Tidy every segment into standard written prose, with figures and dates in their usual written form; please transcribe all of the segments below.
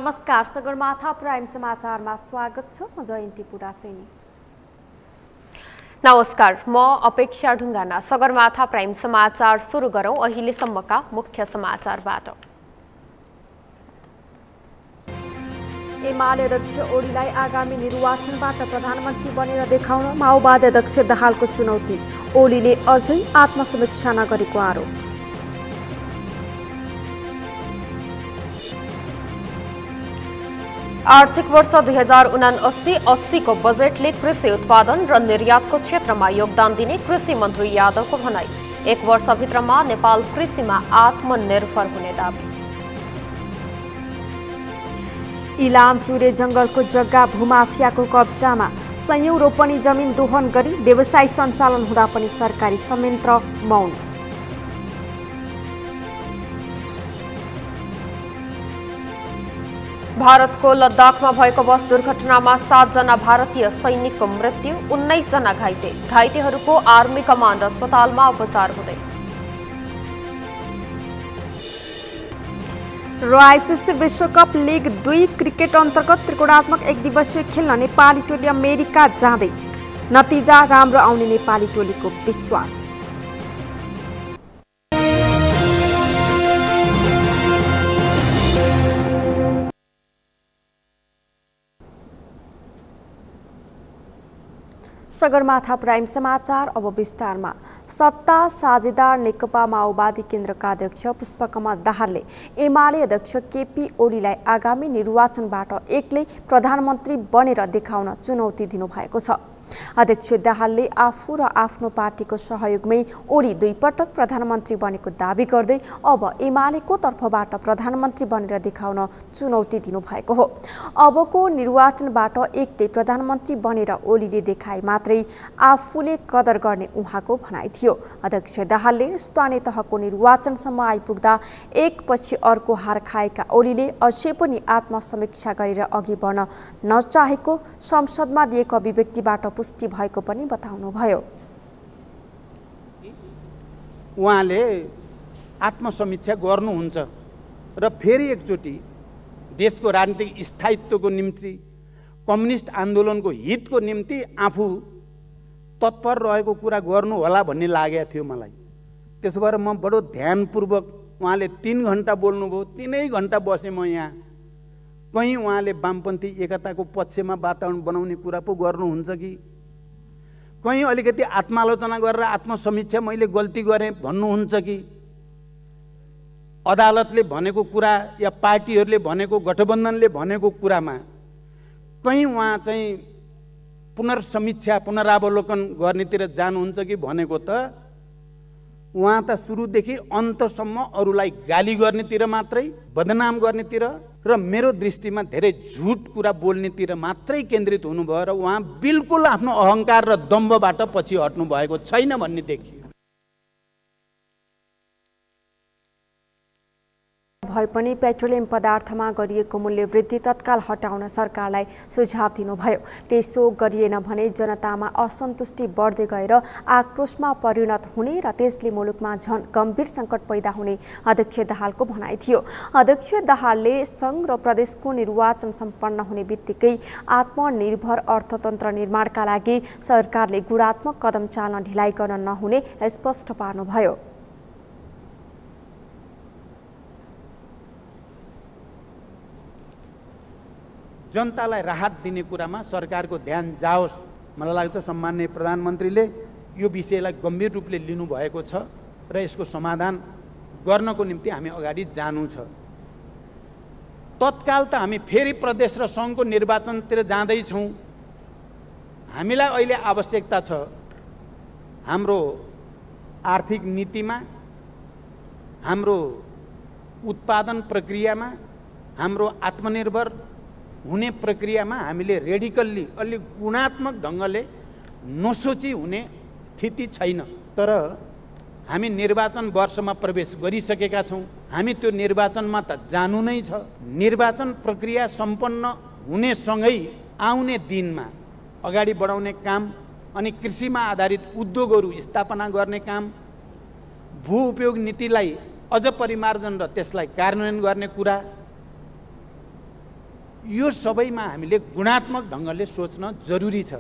नमस्कार, सगरमाथा प्राइम समाचारमा स्वागत छ। म जयन्ती पुडासेनी। नमस्कार, म अपेक्षा ढुङ्गाना। सगरमाथा प्राइम समाचार सुरु गरौं अहिलेसम्मका मुख्य समाचारबाट। एमाले अध्यक्ष ओलीलाई आगामी निर्वाचनबाट प्रधानमन्त्री बनेर देखाउन माओवादी अध्यक्ष दाहालको चुनौती। ओलीले अझै आत्मसमीक्षा नगरेको आरोप। आर्थिक वर्ष 2079-80 को बजेटले कृषि उत्पादन र निर्यातको क्षेत्रमा योगदान दिने कृषि मन्त्री यादवको भनाई। 1 वर्षभित्रमा नेपाल कृषिमा आत्मनिर्भर हुने दाबी। इलाम चुरे जंगलको जग्गा भूमाफियाको कब्जामा। संयौं रोपनी जमिन दोहन गरी व्यवसाय सञ्चालन हुँदा पनि सरकारी संयन्त्र मौन। भारतको लद्दाखमा भएको बस दुर्घटनामा 7 जना भारतीय सैनिकको मृत्यु, 19 जना घाइते। घाइतेहरूको आर्मी कमान्ड अस्पतालमा उपचार हुँदै। र आइसिसी विश्वकप लिग 2 क्रिकेट अन्तर्गत त्रिकोणात्मक एक दिवसीय खेल्न नेपाली टोली अमेरिका जाँदै। नतिजा राम्रो आउने नेपाली टोलीको विश्वास। सगरमाथा प्राइम समाचार अब विस्तारमा। सत्ता साझेदार नेकपा माओवादी केन्द्रका अध्यक्ष पुष्पकमल दाहालले एमाले अध्यक्ष केपी ओलीलाई आगामी निर्वाचनबाट एक्लै प्रधानमन्त्री बनेर देखाउन चुनौती दिनुभएको छ। अध्यक्ष दाहालले आफू र आफ्नो पार्टीको सहयोगमै ओली 2 पटक प्रधानमन्त्री बनेको दावी गर्दै अब एमालेको तर्फबाट प्रधानमन्त्री बनेर देखाउन चुनौती दिनुभएको हो। अबको निर्वाचनबाट एक्लै प्रधानमन्त्री बनेर ओलीले देखाए मात्रै आफूले कदर गर्ने उहाँको भनाइ थियो। अध्यक्ष दाहालले स्थानीय तहको निर्वाचनसम्म आइपुग्दा एकपछि अर्को हार खाएका ओलीले अझै पनि आत्मसमीक्षा गरेर अघि बढ्न नचाहेको संसदमा दिएको अभिव्यक्तिबाट पुष्टि भएको पनि बताउनुभयो। उहाँले आत्मसमीक्षा गर्नुहुन्छ र फेरि एकचोटि देशको राजनीतिक स्थायित्वको निम्ति कम्युनिस्ट आन्दोलनको हितको निम्ति आफू तत्पर रहेको कुरा गर्नु होला भन्ने लागेको थियो मलाई। त्यसो भएर म बडो ध्यानपूर्वक उहाँले 3 घण्टा बोल्नुभयो, 3 घण्टा बसेँ म यहाँ। कहीँ उहाँले वामपन्थी एकताको पक्षमा वातावरण बनाउने कुरा पो गर्नुहुन्छ कि कहीँ अलिकति आत्मालोचना गरेर आत्मसमीक्षा मैले गल्ती गरेँ भन्नुहुन्छ कि अदालतले भनेको कुरा या पार्टीहरूले भनेको गठबन्धनले भनेको कुरामा कहीँ उहाँ चाहिँ पुनर्समीक्षा पुनरावलोकन गर्नेतिर जानुहुन्छ कि भनेको त उहाँ त सुरुदेखि अन्तसम्म अरूलाई गाली गर्नेतिर मात्रै, बदनाम गर्नेतिर र मेरो दृष्टिमा धेरै झुट कुरा बोल्नेतिर मात्रै केन्द्रित हुनुभयो र उहाँ बिल्कुल आफ्नो अहङ्कार र दम्भबाट पछि हट्नु भएको छैन भन्ने देखियो। भए पनि पेट्रोलियम पदार्थमा गरिएको मूल्य वृद्धि तत्काल हटाउन सरकारलाई सुझाव दिनुभयो। त्यसो गरिएन भने जनतामा असन्तुष्टि बढ्दै गएर आक्रोशमा परिणत हुने र त्यसले मुलुकमा झन गम्भीर सङ्कट पैदा हुने अध्यक्ष दाहालको भनाइ थियो। अध्यक्ष दाहालले सङ्घ र प्रदेशको निर्वाचन सम्पन्न हुने बित्तिकै आत्मनिर्भर अर्थतन्त्र निर्माणका लागि सरकारले गुणात्मक कदम चाल्न ढिलाइ गर्न नहुने स्पष्ट पार्नुभयो। जनतालाई राहत दिने कुरामा सरकारको ध्यान जाओस्। मलाई लाग्छ सम्माननीय प्रधानमन्त्रीले यो विषयलाई गम्भीर रूपले लिनुभएको छ र यसको समाधान गर्नको निम्ति हामी अगाडि जानु छ। तत्काल त हामी फेरि प्रदेश र सङ्घको निर्वाचनतिर जाँदैछौँ। हामीलाई अहिले आवश्यकता छ हाम्रो आर्थिक नीतिमा, हाम्रो उत्पादन प्रक्रियामा, हाम्रो आत्मनिर्भर हुने प्रक्रियामा हामीले रेडिकल्ली अलि गुणात्मक ढङ्गले नसोची हुने स्थिति छैन। तर हामी निर्वाचन वर्षमा प्रवेश गरिसकेका छौँ। हामी त्यो निर्वाचनमा त जानु नै छ। निर्वाचन प्रक्रिया सम्पन्न हुनेसँगै आउने दिनमा अगाडि बढाउने काम अनि कृषिमा आधारित उद्योगहरू स्थापना गर्ने काम, भू उपयोग नीतिलाई अझ परिमार्जन र त्यसलाई कार्यान्वयन गर्ने कुरा यो सबैमा हामीले गुणात्मक ढङ्गले सोच्न जरुरी छ।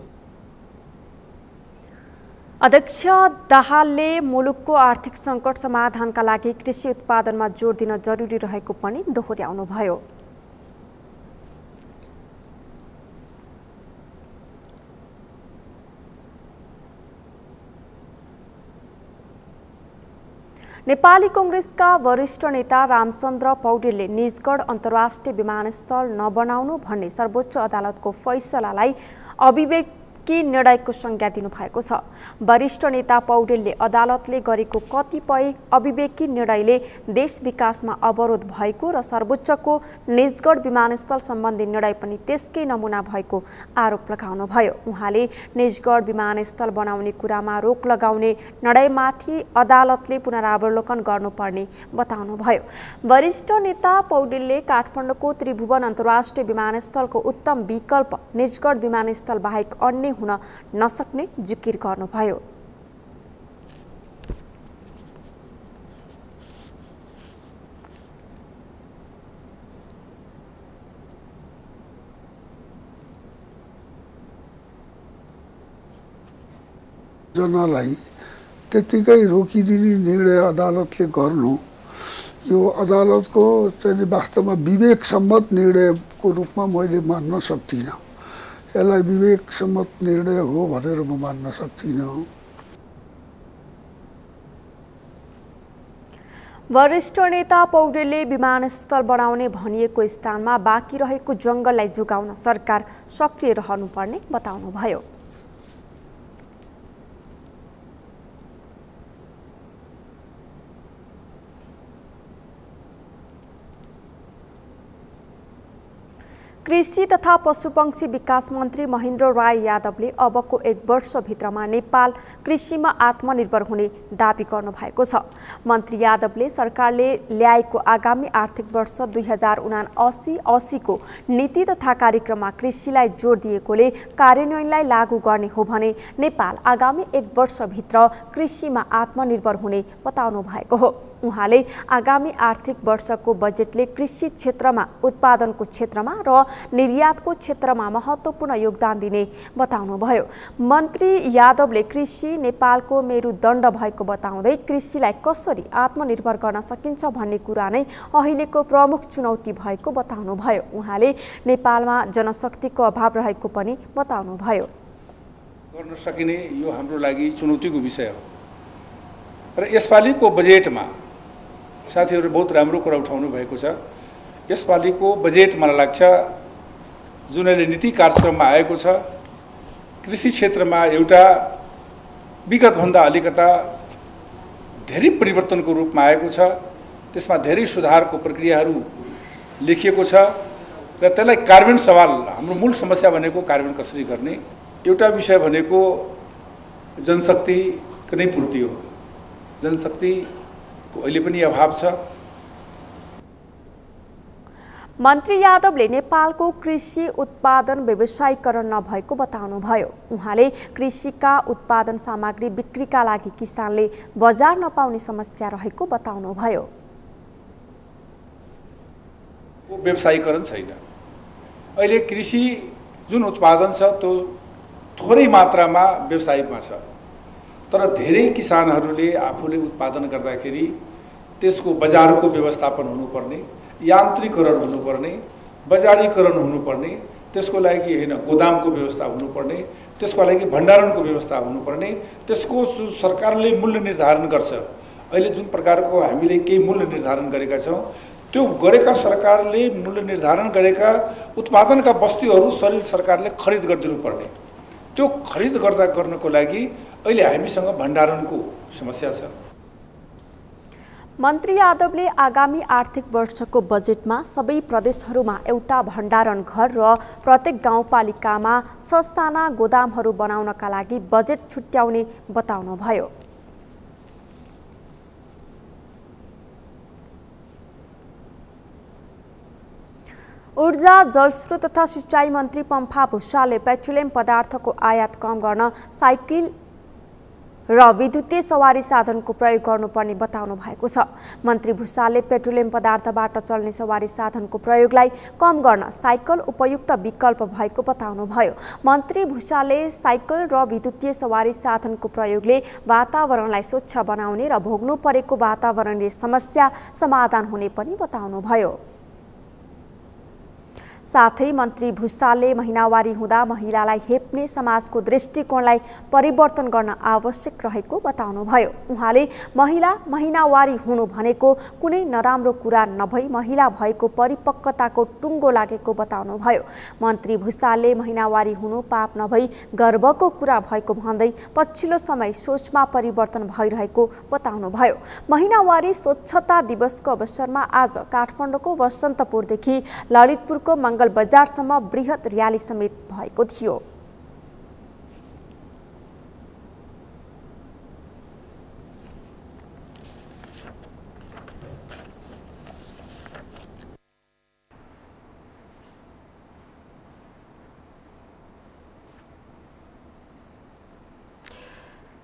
अध्यक्ष दाहालले मुलुकको आर्थिक सङ्कट समाधानका लागि कृषि उत्पादनमा जोड दिन जरुरी रहेको पनि दोहोर्याउनुभयो। नेपाली कांग्रेसका वरिष्ठ नेता रामचन्द्र पौडेलले निजगढ अन्तर्राष्ट्रिय विमानस्थल नबनाउनु भन्ने सर्वोच्च अदालतको फैसलालाई अविवेकी निर्णयको संज्ञा दिनुभएको छ। वरिष्ठ नेता पौडेलले अदालतले गरेको कतिपय अविवेकी निर्णयले देश विकासमा अवरोध भएको र सर्वोच्चको निजगढ विमानस्थल सम्बन्धी निर्णय पनि त्यसकै नमुना भएको आरोप लगाउनुभयो। उहाँले निजगढ विमानस्थल बनाउने कुरामा रोक लगाउने निर्णयमाथि अदालतले पुनरावलोकन गर्नुपर्ने बताउनुभयो। वरिष्ठ नेता पौडेलले काठमाडौँको त्रिभुवन अन्तर्राष्ट्रिय विमानस्थलको उत्तम विकल्प निजगढ विमानस्थल बाहेक अन्य हुन नसक्ने जिकिर गर्नुभयो। जनालाई त्यतिकै रोकिदिने निर्णय अदालतले गर्नु यो अदालतको चाहिँ वास्तवमा विवेक सम्मत निर्णयको रूपमा मैले मान्न सक्दिनँ। यसलाई विवेक सम्मत निर्णय हो भनेर म मान्न सक्दिनँ। वरिष्ठ नेता पौडेलले विमानस्थल बनाउने भनिएको स्थानमा बाँकी रहेको जङ्गललाई जोगाउन सरकार सक्रिय रहनुपर्ने बताउनुभयो। कृषि तथा पशुपक्षी विकास मन्त्री महेन्द्र राय यादवले अबको 1 वर्षभित्रमा नेपाल कृषिमा आत्मनिर्भर हुने दाबी गर्नुभएको छ। मन्त्री यादवले सरकारले ल्याएको आगामी आर्थिक वर्ष 2079-80 को नीति तथा कार्यक्रममा कृषिलाई जोड दिएकोले कार्यान्वयनलाई लागू गर्ने हो भने नेपाल आगामी 1 वर्षभित्र कृषिमा आत्मनिर्भर हुने बताउनु भएको हो। उहाँले आगामी आर्थिक वर्षको बजेटले कृषि क्षेत्रमा, उत्पादनको क्षेत्रमा र निर्यातको क्षेत्रमा महत्त्वपूर्ण योगदान दिने बताउनुभयो। मन्त्री यादवले कृषि नेपालको मेरुदण्ड भएको बताउँदै कृषिलाई कसरी आत्मनिर्भर गर्न सकिन्छ भन्ने कुरा नै अहिलेको प्रमुख चुनौती भएको बताउनुभयो। उहाँले नेपालमा जनशक्तिको अभाव रहेको पनि बताउनुभयो। गर्न सकिने यो हाम्रो लागि चुनौतीको विषय हो र यसपालिको बजेटमा साथीहरू बहुत राम्रो कुरा उठाउनु भएको छ। यसपालिको बजेट मलाई लाग्छ जुन अहिले नीति कार्यक्रममा आएको छ कृषि क्षेत्रमा एउटा विगतभन्दा अलिकता धेरै परिवर्तनको रूपमा आएको छ। त्यसमा धेरै सुधारको प्रक्रियाहरू लेखिएको छ र त्यसलाई कार्यान्वयन सवाल हाम्रो मूल समस्या भनेको कार्यान्वयन कसरी गर्ने। एउटा विषय भनेको जनशक्तिको नै पूर्ति हो। जनशक्तिको अहिले पनि अभाव छ। मन्त्री यादवले नेपालको कृषि उत्पादन व्यवसायीकरण नभएको बताउनुभयो। उहाँले कृषिका उत्पादन सामग्री बिक्रीका लागि किसानले बजार नपाउने समस्या रहेको बताउनुभयो। व्यवसायीकरण छैन। अहिले कृषि जुन उत्पादन छ त्यो थोरै मात्रामा व्यवसायमा छ, तर धेरै किसानहरूले आफूले उत्पादन गर्दाखेरि त्यसको बजारको व्यवस्थापन हुनुपर्ने, यान्त्रिकरण हुनुपर्ने, बजारीकरण हुनुपर्ने, त्यसको लागि हैन गोदामको व्यवस्था हुनुपर्ने, त्यसको लागि भण्डारणको व्यवस्था हुनुपर्ने, त्यसको सरकारले मूल्य निर्धारण गर्छ। अहिले जुन प्रकारको हामीले केही मूल्य निर्धारण गरेका छौँ त्यो गरेका सरकारले मूल्य निर्धारण गरेका उत्पादनका वस्तुहरू सरकारले खरिद गरिदिनुपर्ने। त्यो खरिद गर्नको लागि अहिले हामीसँग भण्डारणको समस्या छ। मन्त्री यादवले आगामी आर्थिक वर्षको बजेटमा सबै प्रदेशहरूमा एउटा भण्डारण घर र प्रत्येक गाउँपालिकामा ससाना गोदामहरू बनाउनका लागि बजेट छुट्याउने बताउनुभयो। ऊर्जा, जलस्रोत तथा सिंचाई मन्त्री पम्फा भुषालले पेट्रोलियम पदार्थको आयात कम गर्न साइकल र विद्युतीय सवारी साधनको प्रयोग गर्नुपर्ने बताउनु भएको छ। मन्त्री भुसालले पेट्रोलियम पदार्थबाट चल्ने सवारी साधनको प्रयोगलाई कम गर्न साइकल उपयुक्त विकल्प भएको बताउनुभयो। मन्त्री भुसालले साइकल र विद्युतीय सवारी साधनको प्रयोगले वातावरणलाई स्वच्छ बनाउने र भोग्नु परेको वातावरणीय समस्या समाधान हुने पनि बताउनुभयो। साथै मन्त्री भुसालले महिनावारी हुँदा महिलालाई हेप्ने समाजको दृष्टिकोणलाई परिवर्तन गर्न आवश्यक रहेको बताउनुभयो। उहाँले महिनावारी हुनु भनेको कुनै नराम्रो कुरा नभई महिला भएको परिपक्वताको टुङ्गो लागेको बताउनुभयो। मन्त्री भुसालले महिनावारी हुनु पाप नभई गर्वको कुरा भएको भन्दै पछिल्लो समय सोचमा परिवर्तन भइरहेको बताउनुभयो। महिनावारी स्वच्छता दिवसको अवसरमा आज काठमाडौँको वसन्तपुरदेखि ललितपुरको मङ्गल बजारसम्म बृहत र्याली समेत भएको थियो।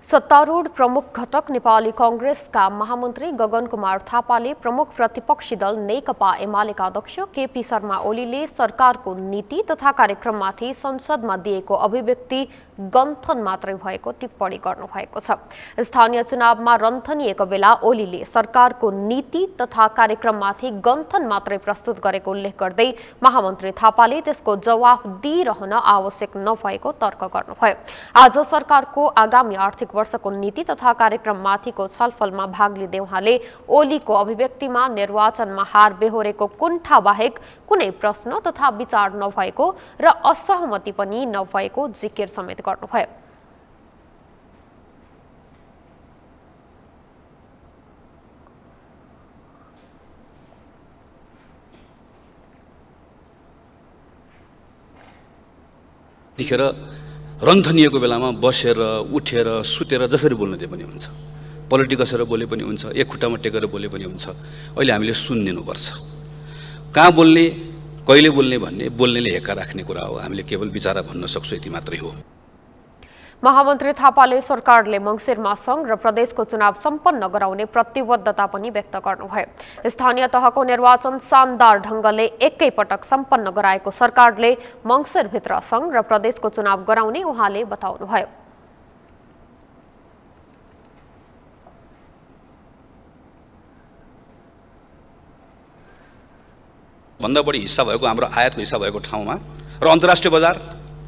सत्तारूढ प्रमुख घटक नेपाली कांग्रेसका महामन्त्री गगन कुमार थापाले प्रमुख प्रतिपक्षी दल नेकपा एमालेका अध्यक्ष केपी शर्मा ओलीले सरकारको नीति तथा कार्यक्रममाथि संसदमा दिएको अभिव्यक्ति गन्थन मात्रै भएको टिप्पणी गर्नुभएको छ। स्थानीय चुनावमा रन्थनिएको बेला ओलीले सरकारको नीति तथा कार्यक्रममाथि गन्थन मात्रै प्रस्तुत गरेको उल्लेख गर्दै महामन्त्री थापाले त्यसको जवाफ दिइरहन आवश्यक नभएको तर्क गर्नुभयो। आज सरकारको आगामी आर्थिक वर्षको नीति तथा कार्यक्रममाथिको छलफलमा भाग लिँदै उहाँले ओलीको अभिव्यक्तिमा निर्वाचनमा हार बेहोरेको कुण्ठा बाहेक कुनै प्रश्न तथा विचार नभएको र असहमति पनि नभएको जिकिर समेत गर्नुभयो। देखेर रन्थनिएको बेलामा बसेर उठेर सुतेर जसरी बोल्न दिए पनि हुन्छ, पलटी कसेर बोले पनि हुन्छ, एक खुट्टामा टेकेर बोले पनि हुन्छ। अहिले हामीले सुनिदिनुपर्छ। कहाँ बोल्ने कहिले बोल्ने भन्ने बोल्नेले हेक्का राख्ने कुरा हो। हामीले केवल विचार भन्न सक्छौँ, यति मात्रै हो। महामन्त्री थापाले सरकारले मङ्सिरमा सङ्घ र प्रदेशको चुनाव सम्पन्न गराउने प्रतिबद्धता पनि व्यक्त गर्नुभयो। स्थानीय तहको निर्वाचन शानदार ढङ्गले एकैपटक सम्पन्न गराएको सरकारले मङ्सिरभित्र सङ्घ र प्रदेशको चुनाव गराउने उहाँले बताउनुभयो। भन्दा बढी हिस्सा भएको हाम्रो आयातको हिस्सा भएको ठाउँमा र अन्तर्राष्ट्रिय बजार,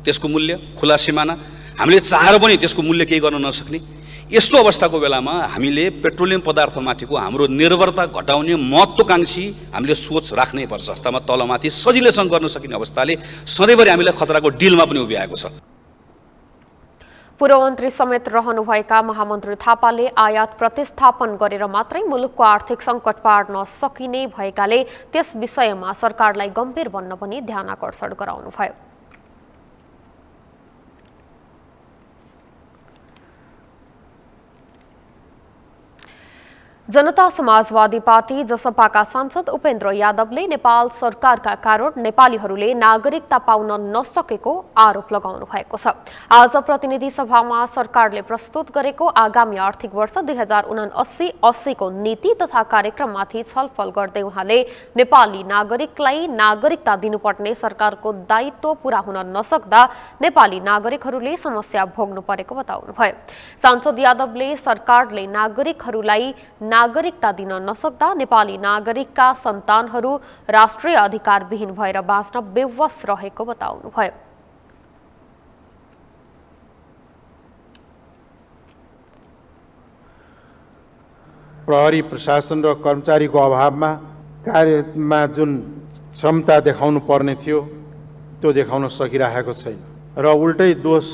त्यसको मूल्य, खुला सिमाना, हामीले चाहेर पनि त्यसको मूल्य केही गर्न नसक्ने यस्तो अवस्थाको बेलामा हामीले पेट्रोलियम पदार्थमाथिको हाम्रो निर्भरता घटाउने महत्त्वकांक्षी हामीले सोच राख्नै पर्छ। अवस्थामा तलमाथि सजिलैसँग गर्न सकिने अवस्थाले सधैँभरि हामीलाई खतराको डिलमा पनि उभिआएको छ। पूर्वमन्त्री समेत रहनुभएका महामन्त्री थापाले आयात प्रतिस्थापन गरेर मात्रै मुलुकको आर्थिक सङ्कट पार्न सकिने भएकाले त्यस विषयमा सरकारलाई गम्भीर बन्न पनि ध्यान आकर्षण गराउनुभयो। जनता समाजवादी पार्टी जसपाका सांसद उपेन्द्र यादवले नेपाल सरकारका कारण नेपालीहरूले नागरिकता पाउन नसकेको आरोप लगाउनु भएको छ। आज प्रतिनिधि सभामा सरकारले प्रस्तुत गरेको आगामी आर्थिक वर्ष 2079-80 को नीति तथा कार्यक्रममाथि छलफल गर्दै उहाँले नेपाली नागरिकलाई नागरिकता दिनुपर्ने सरकारको दायित्व पूरा हुन नसक्दा नेपाली नागरिकहरूले समस्या भोग्नु परेको बताउनुभयो। सांसद यादवले सरकारले नागरिकहरूलाई नागरिकता दिन नसक्दा नेपाली नागरिकका सन्तानहरू राष्ट्रिय अधिकारविहीन भएर बाँच्न बेवश रहेको बताउनुभयो। प्रहरी प्रशासन र कर्मचारीको अभावमा कार्यमा जुन क्षमता देखाउनु पर्ने थियो त्यो देखाउन सकिरहेको छैन र उल्टै दोष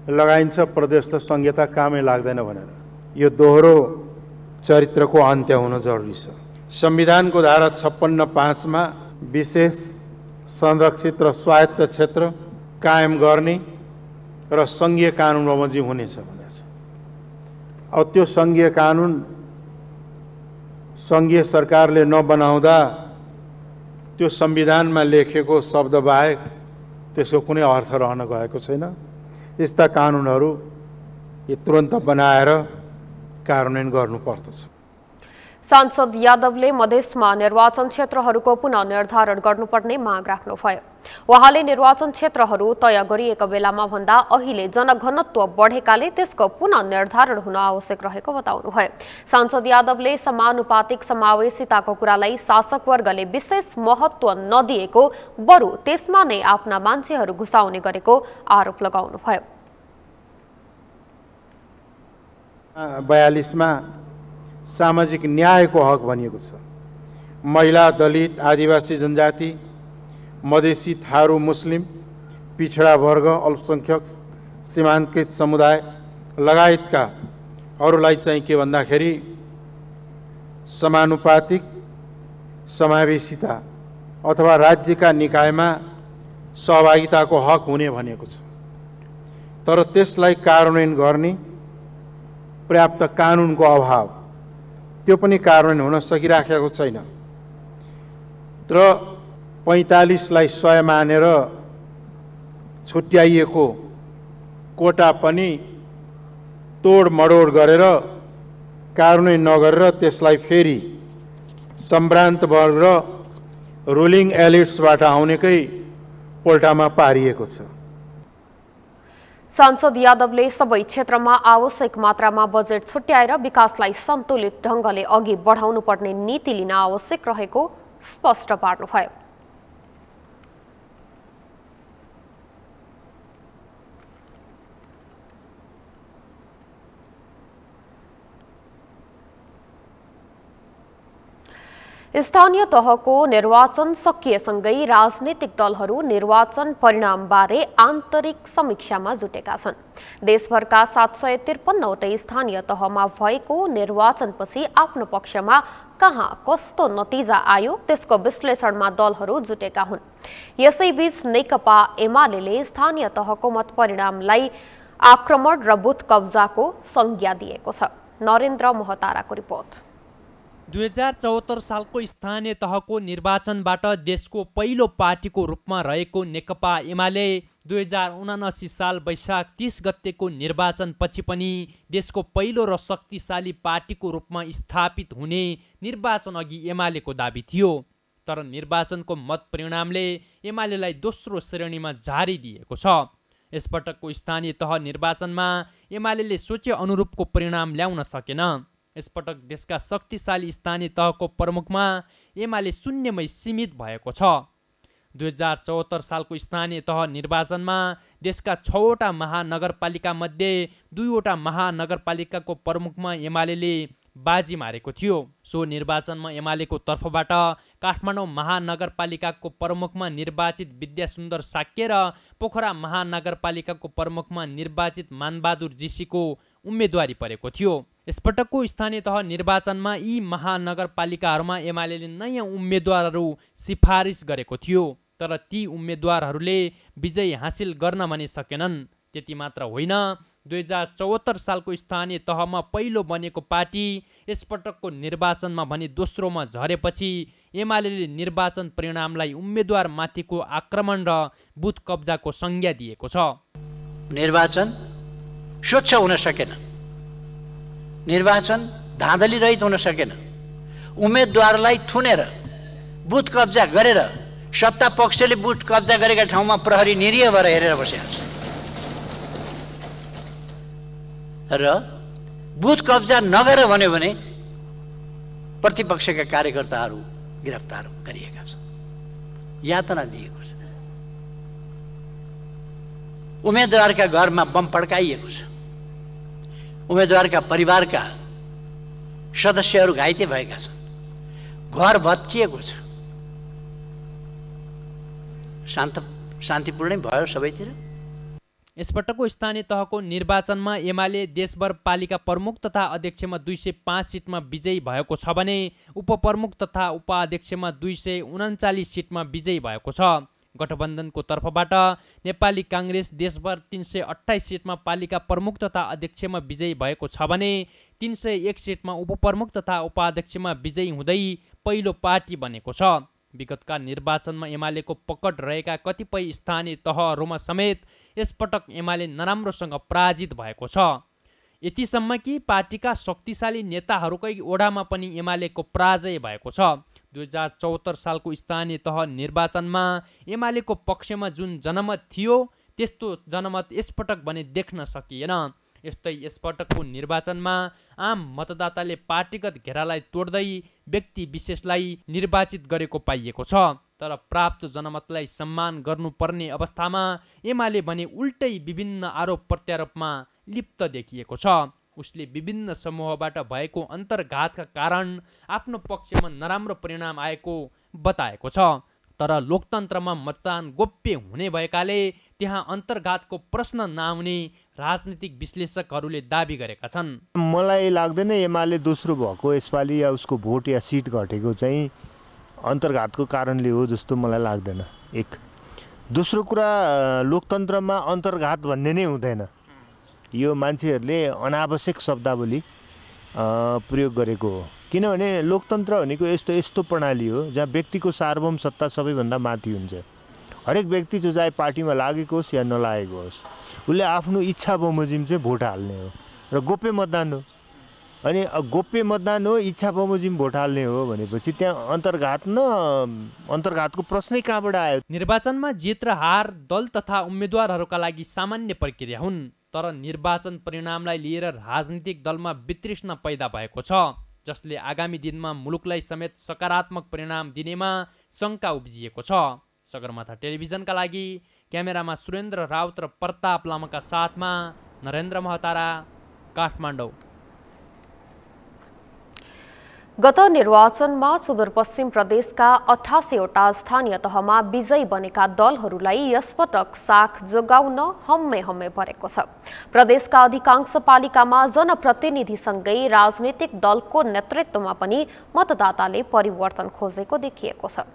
लगाइन्छ प्रदेश र संहिता कामै लाग्दैन भनेर। यो दोहोरो चरित्रको अन्त्य हुन जरुरी छ। संविधानको धारा 56(5) मा विशेष संरक्षित र स्वायत्त क्षेत्र कायम गर्ने र संघीय कानुन बमोजिम हुनेछ भनेको छ। अब त्यो संघीय कानुन संघीय सरकारले नबनाउँदा त्यो संविधानमा लेखेको शब्द बाहेक त्यसको कुनै अर्थ रहन गएको छैन। यस्ता कानुनहरू यो तुरन्त बनाएर कार्यान्वयन गर्नुपर्दछ। सांसद यादवले मधेसमा निर्वाचन क्षेत्रहरूको पुनः निर्धारण गर्नुपर्ने माग राख्नुभयो। उहाँले निर्वाचन क्षेत्रहरू तय गरिएको बेलामा भन्दा अहिले जनघनत्व बढेकाले त्यसको पुनः निर्धारण हुन आवश्यक रहेको बताउनुभयो। सांसद यादवले समानुपातिक समावेशिताको कुरालाई शासक वर्गले विशेष महत्त्व नदिएको बरु त्यसमा नै आफ्ना मान्छेहरू घुसाउने गरेको आरोप लगाउनुभयो। 42 मा सामाजिक न्यायको हक भनिएको छ। महिला, दलित, आदिवासी जनजाति, मधेसी, थारू, मुस्लिम, पिछडा वर्ग, अल्पसंख्यक, सीमान्तकृत समुदाय लगायतका अरूलाई चाहिँ के भन्दाखेरि समानुपातिक समावेशिता अथवा राज्यका निकायमा सहभागिताको हक हुने भनेको छ। तर त्यसलाई कार्यान्वयन गर्ने पर्याप्त कानुनको अभाव, त्यो पनि कार्यान्वयन हुन सकिराखेको छैन। र 45 लाई 100 मानेर छुट्याइएको कोटा पनि तोडमडोड गरेर कार्यान्वयन नगरेर त्यसलाई फेरि सम्भ्रान्त वर्ग र रुलिङ एलिट्सबाट आउनेकै पोल्टामा पारिएको छ। सांसद यादवले सबै क्षेत्रमा आवश्यक मात्रामा बजेट छुट्याएर विकासलाई सन्तुलित ढङ्गले अघि बढाउनु पर्ने नीति लिन आवश्यक रहेको स्पष्ट पार्नुभयो। स्थानीय तहको निर्वाचन सकिएसँगै राजनीतिक दलहरू निर्वाचन परिणामबारे आन्तरिक समीक्षामा जुटेका छन्। देशभरका 753वटै स्थानीय तहमा भएको निर्वाचनपछि आफ्नो पक्षमा कहाँ कस्तो नतिजा आयो त्यसको विश्लेषणमा दलहरू जुटेका हुन्। यसैबीच नेकपा एमाले स्थानीय तहको मत परिणामलाई आक्रमण र बुथ कब्जाको संज्ञा दिएको छ। नरेन्द्र महताराको रिपोर्ट। 2074 सालको स्थानीय तहको निर्वाचनबाट देशको पहिलो पार्टीको रूपमा रहेको नेकपा एमाले 2079 साल वैशाख 30 गतेको निर्वाचनपछि पनि देशको पहिलो र शक्तिशाली पार्टीको रूपमा स्थापित हुने निर्वाचन अघि एमालेको दाबी थियो। तर निर्वाचनको मत परिणामले एमालेलाई दोस्रो श्रेणीमा झारिदिएको छ। यसपटकको स्थानीय तह निर्वाचनमा एमाले सोचे अनुरूपको परिणाम ल्याउन सकेन। यसपटक देशका शक्तिशाली स्थानीय तहको प्रमुखमा एमाले शून्यमै सीमित भएको छ। 2074 सालको स्थानीय तह निर्वाचनमा देशका 6वटा महानगरपालिका मध्ये 2वटा महानगरपालिकाको प्रमुखमा एमाले बाजी मारेको थियो। सो निर्वाचनमा एमालेको तर्फबाट काठमाडौँ महानगरपालिकाको प्रमुखमा निर्वाचित विद्यासुन्दर साक्य र पोखरा महानगरपालिकाको प्रमुखमा निर्वाचित मानबहादुर जीसीको उम्मेदवारी परेको थियो। यसपटकको स्थानीय तह निर्वाचनमा यी महानगरपालिकाहरूमा एमाले नयाँ उम्मेदवारहरू सिफारिस गरेको थियो। तर ती उम्मेदवारहरूले विजय हासिल गर्न भने सकेनन्। त्यति मात्र होइन, 2074 सालको स्थानीय तहमा पहिलो बनेको पार्टी यसपटकको निर्वाचनमा भने दोस्रोमा झरेपछि एमाले निर्वाचन परिणामलाई उम्मेदवार माथिको आक्रमण र बुथ कब्जाको संज्ञा दिएको छ। निर्वाचन स्वच्छ हुन सकेन, निर्वाचन धाँधली रहित हुन सकेन। उम्मेदवारलाई थुनेर बुथ कब्जा गरेर सत्ता पक्षले बुथ कब्जा गरेका ठाउँमा प्रहरी निरीह भएर हेरेर बसेको छ र बुथ कब्जा नगरे भन्यो भने प्रतिपक्षका कार्यकर्ताहरू गिरफ्तार गरिएका छन्, यातना दिएको छ। उम्मेदवारका घरमा बम पड्काइएको छ, उम्मेदवारका परिवारका सदस्यहरू घाइते भएका छन्, घर भत्किएको छ। शान्तिपूर्णै भयो सबैतिर। यसपटकको स्थानीय तहको निर्वाचनमा एमाले देशभर पालिका प्रमुख तथा अध्यक्षमा 205 सिटमा विजयी भएको छ भने उपप्रमुख तथा उपाध्यक्षमा 239 सिटमा विजयी भएको छ। गठबन्धनको तर्फबाट नेपाली काङ्ग्रेस देशभर 328 सिटमा पालिका प्रमुख तथा अध्यक्षमा विजयी भएको छ भने 301 सिटमा उपप्रमुख तथा उपाध्यक्षमा विजयी हुँदै पहिलो पार्टी बनेको छ। विगतका निर्वाचनमा एमालेको पकड रहेका कतिपय स्थानीय तहहरूमा समेत यसपटक एमाले नराम्रोसँग पराजित भएको छ। यतिसम्म कि पार्टीका शक्तिशाली नेताहरूकै ओडामा पनि एमालेको पराजय भएको छ। 2074 सालको स्थानीय तह निर्वाचनमा एमालेको पक्षमा जुन जनमत थियो त्यस्तो जनमत यसपटक भने देख्न सकिएन। यस्तै यसपटकको निर्वाचनमा आम मतदाताले पार्टीगत घेरालाई तोड्दै व्यक्ति विशेषलाई निर्वाचित गरेको पाइएको छ। तर प्राप्त जनमतलाई सम्मान गर्नुपर्ने अवस्थामा एमाले भने उल्टै विभिन्न आरोप प्रत्यारोपमा लिप्त देखिएको छ। उसले विभिन्न समूहबाट भएको अन्तर्घातका कारण आफ्नो पक्षमा नराम्रो परिणाम आएको बताएको छ। तर लोकतन्त्रमा मतदान गोप्य हुने भएकाले त्यहाँ अन्तर्घातको प्रश्न नआउने राजनीतिक विश्लेषकहरूले दाबी गरेका छन्। मलाई लाग्दैन एमाले दोस्रो भएको यसपालि या उसको भोट या सिट घटेको चाहिँ अन्तर्घातको कारणले हो जस्तो मलाई लाग्दैन। एक दोस्रो कुरा, लोकतन्त्रमा अन्तर्घात भन्ने नै हुँदैन। यो मान्छेहरूले अनावश्यक शब्दावली प्रयोग गरेको हो। किनभने लोकतन्त्र भनेको यस्तो प्रणाली हो जहाँ व्यक्तिको सार्वभौम सत्ता सबैभन्दा माथि हुन्छ। हरेक व्यक्ति जो चाहे पार्टीमा लागेको होस् या नलागेको होस्, उसले आफ्नो इच्छा बमोजिम चाहिँ भोट हाल्ने हो र गोप्य मतदान हो। अनि गोप्य मतदान हो, इच्छा बमोजिम भोट हाल्ने हो भनेपछि त्यहाँ अन्तर्घातको प्रश्नै कहाँबाट आयो? निर्वाचनमा जित र हार दल तथा उम्मेद्वारहरूका लागि सामान्य प्रक्रिया हुन्। तर निर्वाचन परिणामलाई लिएर राजनीतिक दलमा वितृष्णा पैदा भएको छ, जसले आगामी दिनमा मुलुकलाई समेत सकारात्मक परिणाम दिनेमा शङ्का उब्जिएको छ। सगरमाथा टेलिभिजनका लागि क्यामेरामा सुरेन्द्र राउत र प्रताप लामाका साथमा नरेन्द्र महतारा, काठमाडौँ। गत निर्वाचनमा सुदूरपश्चिम प्रदेशका 88 वटा स्थानीय तहमा विजयी बनेका दलहरूलाई यसपटक साख जोगाउन हम्मे परेको छ। प्रदेशका अधिकांश पालिकामा जनप्रतिनिधिसँगै राजनीतिक दलको नेतृत्वमा पनि मतदाताले परिवर्तन खोजेको देखिएको छ।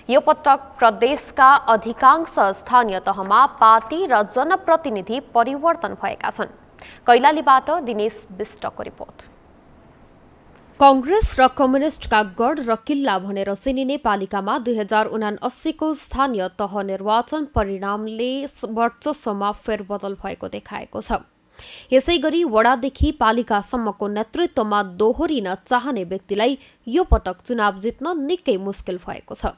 यो पटक प्रदेशका अधिकांश स्थानीय तहमा पार्टी र जनप्रतिनिधि परिवर्तन भएका छन्। कैलालीबाट दिनेश विष्टको रिपोर्ट। कांग्रेस र कम्युनिस्टका गढ र किल्ला भनेर चिनिने पालिकामा 2079 को स्थानीय तह निर्वाचन परिणामले वर्चस्वमा फेरबदल भएको देखाएको छ। यसैगरी वडादेखि पालिकासम्मको नेतृत्वमा दोहोरिन चाहने व्यक्तिलाई यो पटक चुनाव जित्न निकै मुस्किल भएको छ।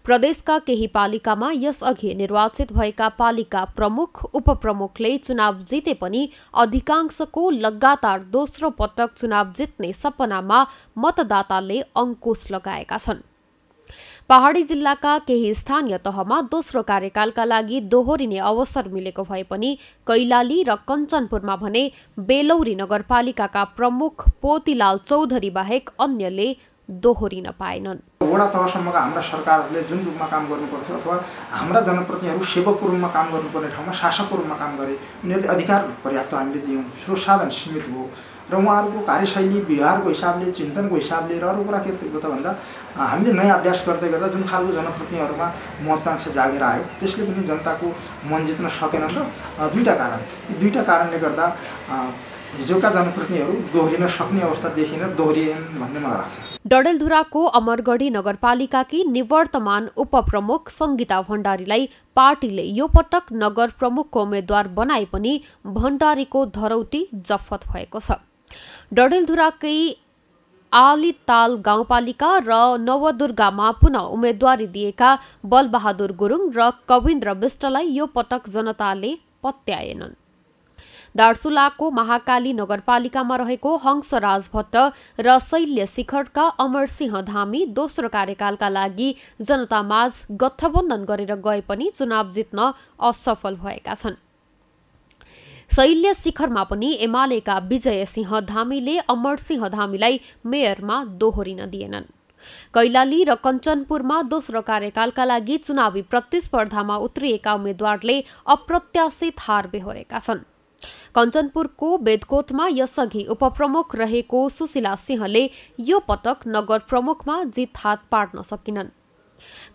प्रदेशका केही पालिकामा यसअघि निर्वाचित भएका पालिका प्रमुख उपप्रमुखले चुनाव जिते पनि अधिकांशको लगातार दोस्रो पटक चुनाव जित्ने सपनामा मतदाताले अंकुश लगाएका छन्। पहाडी जिल्लाका केही स्थानीय तहमा दोस्रो कार्यकालका लागि दोहोरिने अवसर मिलेको भए पनि कैलाली र कञ्चनपुरमा भने बेलौरी नगरपालिकाका प्रमुख पोतीलाल चौधरी बाहेक अन्यले दोहोरिन पाएनन्। वडा तहसम्मका हाम्रा सरकारहरूले जुन रूपमा काम गर्नुपर्थ्यो अथवा हाम्रा जनप्रतिनिधिहरू सेवकको रूपमा काम गर्नुपर्ने ठाउँमा शासकको रूपमा काम गरे। उनीहरूले अधिकार पर्याप्त हामीले दियौँ, स्रोत साधन सीमित हो र उहाँहरूको कार्यशैली व्यवहारको हिसाबले, चिन्तनको हिसाबले र अरू कुरा के त भन्दा हामीले नयाँ अभ्यास गर्दै गर्दा जुन खालको जनप्रतिनिधिहरूमा महत्त्वाकांक्षा जागेर आयो त्यसले पनि जनताको मन जित्न सकेनन् र दुईटा कारणले गर्दा हिजोका जनप्रतिनिधिहरू दोहोरिन सक्ने अवस्था देखिन दोहोरिएन भन्ने मलाई लाग्छ। डडेलधुराको अमरगढी नगरपालिकाकी निवर्तमान उपप्रमुख सङ्गीता भण्डारीलाई पार्टीले यो पटक नगर प्रमुखको उम्मेद्वार बनाए पनि भण्डारीको धरौटी जफत भएको छ। डडेलधुराकै आलीताल गाउँपालिका र नवदुर्गामा पुनः उम्मेद्वारी दिएका बलबहादुर गुरुङ र कविन्द्र विष्टलाई यो पटक जनताले पत्याएनन्। दार्चुलाको महाकाली नगरपालिकामा रहेको हंसराज भट्ट र शैल्य शिखरका अमरसिंह धामी दोस्रो कार्यकालका लागि जनतामाझ गठबन्धन गरेर गए पनि चुनाव जित्न असफल भएका छन्। शैल्य शिखरमा पनि एमालेका विजयसिंह धामीले अमरसिंह धामीलाई मेयरमा दोहोरिन दिएनन्। कैलाली र कञ्चनपुरमा दोस्रो कार्यकालका लागि चुनावी प्रतिस्पर्धामा उत्रिएका उम्मेद्वारले अप्रत्याशित हार बेहोरेका छन्। कञ्चनपुरको बेदकोटमा यसअघि उपप्रमुख रहेको सुशीला सिंहले यो पटक नगर प्रमुखमा जित हात पार्न सकिनन्।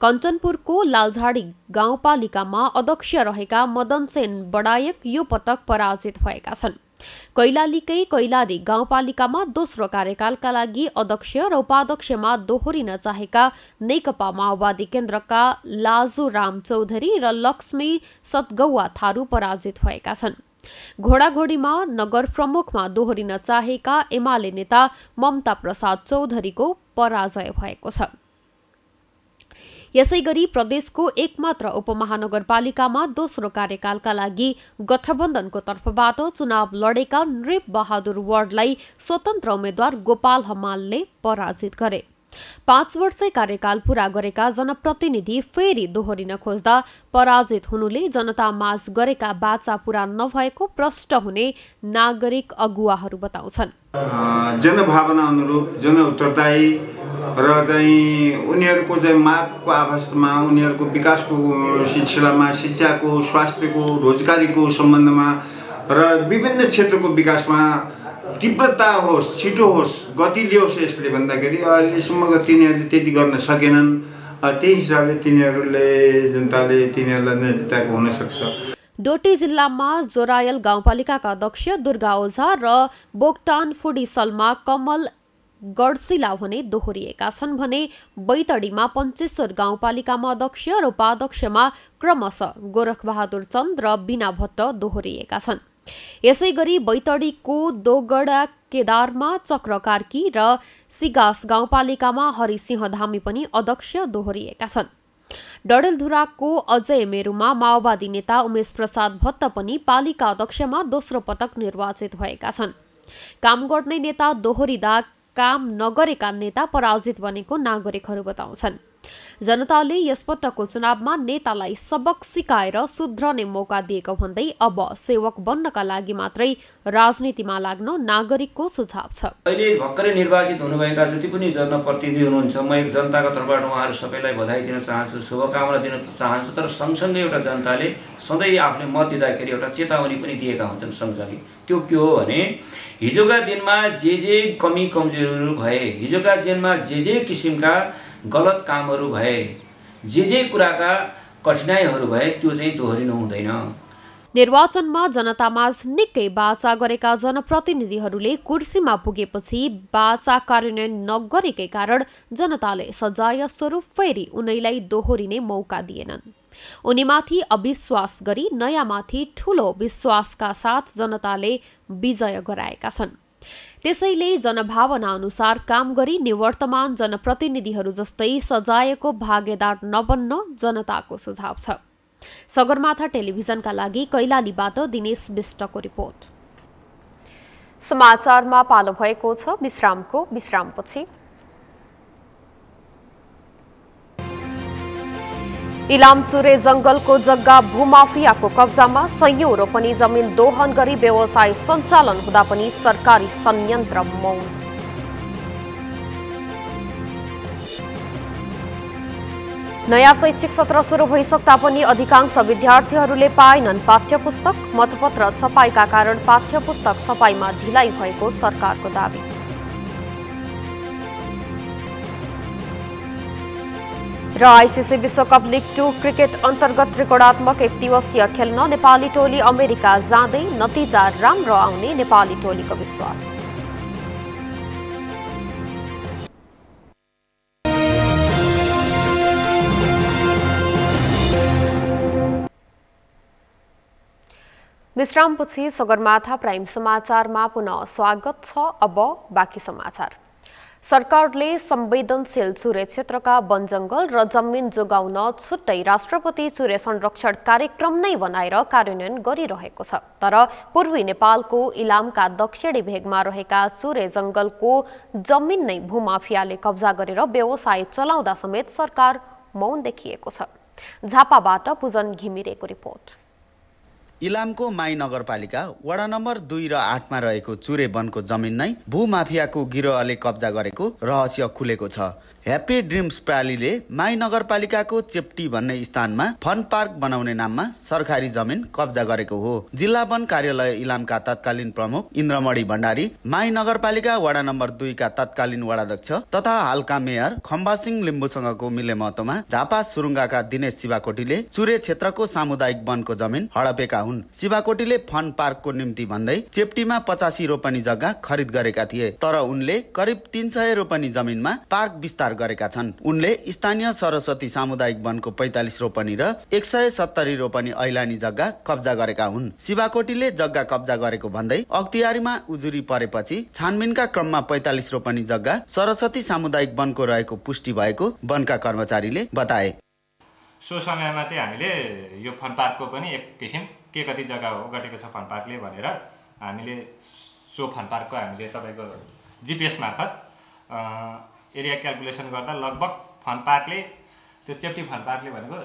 कञ्चनपुरको लालझाडी गाउँपालिकामा अध्यक्ष रहेका मदनसेन बडायक यो पटक पराजित भएका छन्। कैलालीकै कैलाली गाउँपालिकामा दोस्रो कार्यकालका लागि अध्यक्ष र उपाध्यक्षमा दोहोरिन चाहेका नेकपा माओवादी केन्द्रका लाजु राम चौधरी र लक्ष्मी सतगौवा थारू पराजित भएका छन्। घोडाघोडीमा नगर प्रमुखमा दोहोरिन चाहेका एमाले नेता ममता प्रसाद चौधरीको पराजय भएको छ। यसैगरी प्रदेशको एकमात्र उपमहानगरपालिकामा दोस्रो कार्यकालका लागि गठबन्धनको तर्फबाट चुनाव लडेका नृप बहादुर वार्डलाई स्वतन्त्र उम्मेद्वार गोपाल हमालले पराजित गरे। 5 वर्षे कार्यकाल पूरा गरेका जनप्रतिनिधि फेरि दोहोरिन खोज्दा पराजित हुनुले जनतामाझ गरेका बाचा पूरा नभएको प्रष्ट हुने नागरिक अगुवाहरू बताउँछन्। जनभावना अनुरूप जनउत्तरदायी र चाहिँ उनीहरूको चाहिँ मागको आवाजमा उनीहरूको विकासको सिलसिलामा शिक्षाको स्वास्थ्यको रोजगारीको सम्बन्धमा र विभिन्न क्षेत्रको विकासमा तीव्रता होस् छिटो होस् गति ल्याओस् यसले भन्दाखेरि अहिलेसम्म तिनीहरूले त्यति गर्न सकेनन्। त्यही हिसाबले जनताले तिनीहरूलाई नजिताएको हुन सक्छ। डोटी जिल्लामा जोरायल गाउँपालिकाका अध्यक्ष दुर्गा ओझा र बोक्टान फुडिसलमा कमल गडसिला भने दोहोरिएका छन् भने बैतडीमा पञ्चेश्वर गाउँपालिकामा अध्यक्ष र उपाध्यक्षमा क्रमशः गोरखबहादुर चन्द र बिना भट्ट दोहोरिएका छन्। यसैगरी बैतडीको दोगडा केदारमा चक्र कार्की र सिगास गाउँपालिकामा हरिसिंह धामी पनि अध्यक्ष दोहोरिएका छन्। डडेलधुराको अजय मेरुमा माओवादी नेता उमेश प्रसाद भट्ट पनि पालिका अध्यक्षमा दोस्रो पटक निर्वाचित भएका छन्। काम गर्ने नेता दोहोरिँदा काम नगरेका नेता पराजित बनेको नागरिकहरू बताउँछन्। जनताले यसपटकको चुनावमा नेतालाई सबक सिकाएर सुध्रने मौका दिएको भन्दै अब सेवक बन्नका लागि मात्रै राजनीतिमा लाग्न नागरिकको सुझाव छ। अहिले भर्खरै निर्वाचित हुनुभएका जति पनि जनप्रतिनिधि हुनुहुन्छ, म एक जनताको तर्फबाट उहाँहरू सबैलाई बधाई दिन चाहन्छु, शुभकामना दिन चाहन्छु। तर सँगसँगै एउटा जनताले सधैँ आफूले मत दिँदाखेरि एउटा चेतावनी पनि दिएका हुन्छन् सँगसँगै। त्यो के हो भने हिजोका दिनमा जे कमी कमजोरीहरू भए, हिजोका दिनमा जे किसिमका गलत कामहरू भए, जे कुराका कठिनाइहरू भए, त्यो चाहिँ दोहोरिनु हुँदैन। निर्वाचनमा जनतामाझ निकै बाचा गरेका जनप्रतिनिधिहरूले कुर्सीमा पुगेपछि बाचा कार्यान्वयन नगरेकै कारण जनताले सजाय स्वरूप फेरि उनैलाई दोहोरिने मौका दिएनन्। उनीमाथि अविश्वास गरी नयाँमाथि ठूलो विश्वासका साथ जनताले विजय गराएका छन्। त्यसैले जनभावना अनुसार काम गरी निवर्तमान जनप्रतिनिधिहरू जस्तै सजायको भागीदार नबन्न जनताको सुझाव छ। सगरमाथा टेलिभिजनका लागि कैलालीबाट दिनेश विष्टको रिपोर्ट। समाचारमा पालो भएको छ विश्रामपछि। इलामचुरे जंगलको जग्गा भूमाफियाको कब्जामा सयौं रोपनी जमिन दोहन गरी व्यवसाय सञ्चालन हुँदा पनि सरकारी संयन्त्र मौन। नयाँ शैक्षिक सत्र सुरु भइसक्दा पनि अधिकांश विद्यार्थीहरूले पाएनन् पाठ्यपुस्तक। मतपत्र छपाईका कारण पाठ्यपुस्तक छपाईमा ढिलाइ भएको सरकारको दावी। र आइसिसी विश्वकप लिग 2 क्रिकेट अन्तर्गत रेकर्डात्मक 1 दिवसीय खेल्न नेपाली टोली अमेरिका जाँदै नतिजा राम्रो आउने नेपाली टोलीको विश्वास। विश्रामपछि सगरमाथा प्राइम समाचारमा पुनः स्वागत छ। अब बाँकी समाचार। सरकारले संवेदनशील चुरे क्षेत्रका वन जंगल र जमिन जोगाउन छुट्टै राष्ट्रपति चुरे संरक्षण कार्यक्रम नै बनाएर कार्यान्वयन गरिरहेको छ। तर पूर्वी नेपालको इलामका दक्षिणी भेगमा रहेका चुरे जंगलको जमिन नै भूमाफियाले कब्जा गरेर व्यवसाय चलाउँदा समेत सरकार मौन देखिएको छ। झापाबाट पूजन घिमिरेको रिपोर्ट। इलामको माई नगरपालिका वडा नम्बर 2 र 8 मा रहेको चुरे वनको जमिन नै भूमाफियाको गिरोहले कब्जा गरेको रहस्य खुलेको छ। ह्याप्पी ड्रिम्स प्रालीले माई नगरपालिकाको चेप्टी भन्ने स्थानमा फन पार्क बनाउने नाममा सरकारी जमिन कब्जा गरेको हो। जिल्ला वन कार्यालय इलामका तत्कालीन प्रमुख इन्द्रमणि भण्डारी, माई नगरपालिका वडा नम्बर 2 का तत्कालीन वडाध्यक्ष तथा हालका मेयर खम्बासिंह लिम्बुसँगको मिलेमतोमा झापा सुरुङ्गाका दिनेश शिवाकोटीले चुरे क्षेत्रको सामुदायिक वनको जमिन हडपेका हुन्। शिवाकोटीले फन पार्कको निम्ति भन्दै चेप्टीमा 85 रोपनी जग्गा खरिद गरेका थिए, तर उनले करिब 300 रोपनी जमिनमा पार्क विस्तार गरेका छन्। उनले स्थानीय सरस्वती सामुदायिक वनको 45 रोपनी र 170 रोपनी ऐलानी जग्गा कब्जा गरेका हुन्। शिवाकोटीले जग्गा कब्जा गरेको भन्दै अख्तियारीमा उजुरी परेपछि छानबिनका क्रममा 45 रोपनी जग्गा सरस्वती सामुदायिक वनको रहेको पुष्टि भएको वनका कर्मचारीले बताए। सो समयमा चाहिँ हामीले यो फन पार्कको पनि एक किसिम के कति जग्गा ओगटेको छ फन पार्कले भनेर हामीले सो फन पार्कको हामीले तपाईँको जिपिएस मार्फत एरिया क्यालकुलेसन गर्दा लगभग फन पार्कले त्यो चेप्टी फन पार्कले भनेको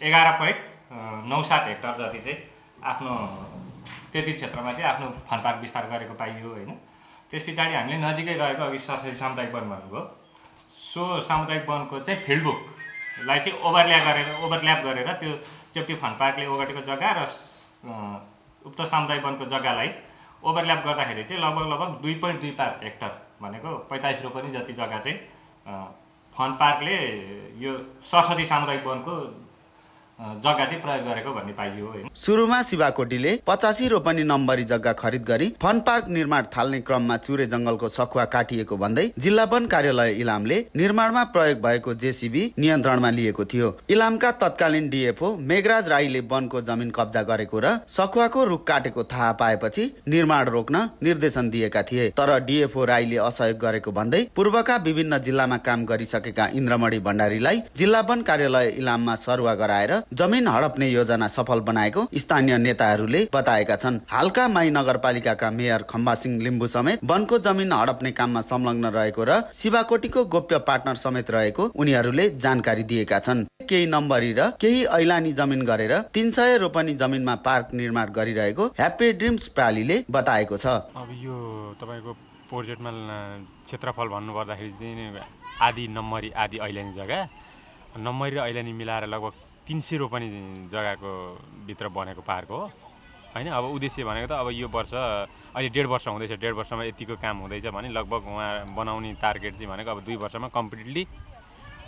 11.97 हेक्टर जति चाहिँ आफ्नो त्यति क्षेत्रमा चाहिँ आफ्नो फन पार्क विस्तार गरेको पाइयो होइन। त्यस पछाडि हामीले नजिकै रहेको अघि सरस्वती सामुदायिक वन भन्नुभयो, सो सामुदायिक वनको चाहिँ फिल्ड बुकलाई चाहिँ ओभरल्याप गरेर त्यो चेप्टी फन पार्कले ओगटेको जग्गा र उक्त सामुदायिक वनको जग्गालाई ओभरल्याप गर्दाखेरि चाहिँ लगभग 2.25 हेक्टर भनेको 45 रोपनी जति जग्गा चाहिँ फन पार्कले यो सरस्वती सामुदायिक वनको जग्गा चाहिँ प्रयोग गरेको भन्ने पाइयो होइन। सुरुमा शिवाकोटीले 85 रोपनी नम्बरी जग्गा खरिद गरी फन पार्क निर्माण थाल्ने क्रममा चुरे जंगलको सखुवा काटिएको भन्दै जिल्ला वन कार्यालय इलामले निर्माणमा प्रयोग भएको जेसीबी नियन्त्रणमा लिएको थियो। इलामका तत्कालीन डीएफओ मेघराज राईले वनको जमिन कब्जा गरेको र सखुवाको रुख काटेको थाहा पाएपछि निर्माण रोक्न निर्देशन दिएका थिए, तर डीएफओ राईले असहयोग गरेको भन्दै पूर्वका विभिन्न जिल्लामा काम गरिसकेका इन्द्रमणि भण्डारीलाई जिल्ला वन कार्यालय इलाममा सरुवा गराएर जमिन हडप्ने योजना सफल बनाएको स्थानीय नेताहरूले बताएका छन्। हालका माई नगरपालिकाका मेयर खम्बासिंह लिम्बू समेत वनको जमिन हडप्ने काममा संलग्न रहेको र शिवाकोटीको गोप्य पार्टनर समेत रहेको उनीहरूले जानकारी दिएका छन्। केही नम्बरी र केही ऐलानी जमिन गरेर 300 रोपनी जमिनमा पार्क निर्माण गरिरहेको ह्याप्पी ड्रिम्स प्रालीले बताएको छ। अब यो तपाईको प्रोजेक्टमा क्षेत्रफल भन्नुपर्दाखेरि चाहिँ आदि नम्बरी आदि ऐलानी जग्गा नम्बरी र ऐलानी मिलाएर लगभग 300 रोपनी जग्गाको भित्र बनेको पार्क हो हैन। अब उद्देश्य भनेको त अब यो वर्ष अहिले 1.5 वर्ष हुँदैछ, 1.5 वर्षमा यतिको काम हुँदैछ भने लगभग उहाँ बनाउने टार्गेट चाहिँ भनेको अब 2 वर्षमा कम्प्लिटली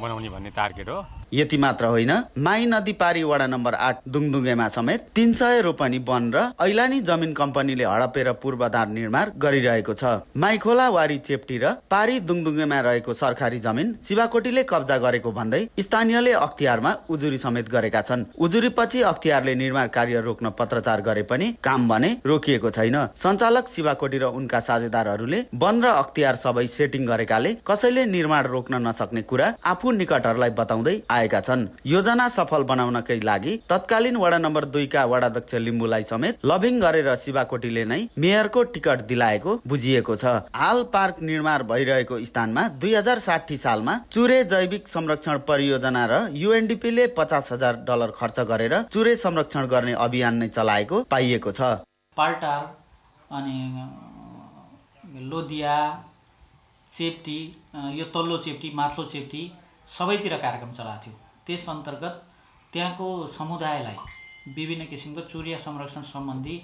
बनाउने भन्ने टार्गेट हो। यति मात्र होइन, माई नदी पारी वडा नम्बर 8 दुङदुङेमा समेत 300 रोपनी वन र ऐलानी जमिन कम्पनीले हडपेर पूर्वाधार निर्माण गरिरहेको छ। माइखोला वारी चेप्टी र पारी दुङदुङेमा रहेको सरकारी जमिन शिवाकोटीले कब्जा गरेको भन्दै स्थानीयले अख्तियारमा उजुरी समेत गरेका छन्। उजुरी पछि अख्तियारले निर्माण कार्य रोक्न पत्रचार गरे पनि काम भने रोकिएको छैन। सञ्चालक शिवाकोटी र उनका साझेदारहरूले वन र अख्तियार सबै सेटिङ गरेकाले कसैले निर्माण रोक्न नसक्ने कुरा आफू निकटहरूलाई बताउँदै आएका छन्। योजना सफल बनाउनकै लागि तत्कालीन वडा नम्बर 2 का वडाध्यक्ष लिम्बूलाई समेत लबिङ गरेर शिवाकोटीले नै मेयरको टिकट दिलाएको बुझिएको छ। हाल पार्क निर्माण भइरहेको स्थानमा 2060 सालमा चुरे जैविक संरक्षण परियोजना र युएनडीपीले $50,000 खर्च गरेर चुरे संरक्षण गर्ने अभियान नै चलाएको पाइएको छ। पाल्टार अनि लोदिया चेप्टी, यो तल्लो चेप्टी माथिल्लो चेप्टी सबैतिर कार्यक्रम चलाएको थियो। त्यस अन्तर्गत त्यहाँको समुदायलाई विभिन्न किसिमको चुरिया संरक्षण सम्बन्धी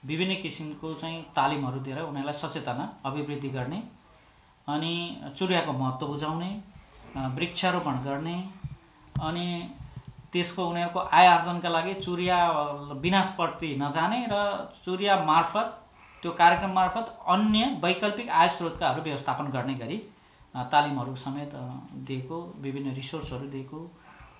विभिन्न किसिमको चाहिँ तालिमहरू दिएर उनीहरूलाई सचेतना अभिवृद्धि गर्ने अनि चुरियाको महत्त्व बुझाउने, वृक्षारोपण गर्ने अनि त्यसको उनीहरूको आय आर्जनका लागि चुरिया विनाशप्रति नजाने र चुरिया मार्फत त्यो कार्यक्रम मार्फत अन्य वैकल्पिक आय स्रोतकाहरू व्यवस्थापन गर्ने गरी तालिमहरू समेत दिएको, विभिन्न रिसोर्सहरू दिएको,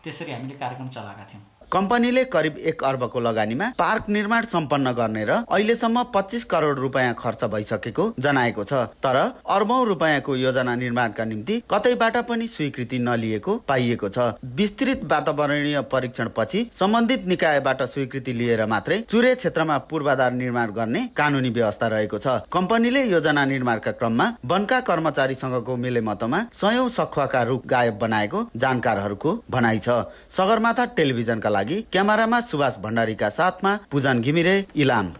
त्यसरी हामीले कार्यक्रम चलाएका थियौँ। कम्पनीले करिब 1 अर्बको लगानीमा पार्क निर्माण सम्पन्न गर्ने र अहिलेसम्म 25 करोड रुपैयाँ खर्च भइसकेको जनाएको छ, तर अर्बौं रुपैयाँको योजना निर्माणका निम्ति कतैबाट पनि स्वीकृति नलिएको पाइएको छ। विस्तृत वातावरणीय परीक्षण पछि सम्बन्धित निकायबाट स्वीकृति लिएर मात्रै चुरे क्षेत्रमा पूर्वाधार निर्माण गर्ने कानुनी व्यवस्था रहेको छ। कम्पनीले योजना निर्माणका क्रममा वनका कर्मचारीसँगको मिलेमतमा 100औं सखुवाका रुख गायब बनाएको जानकारहरूको भनाइ छ। सगरमाथा टेलिभिजनका लागि क्यामेरामा सुभाष भण्डारीका साथमा पूजन घिमिरे, इलाम।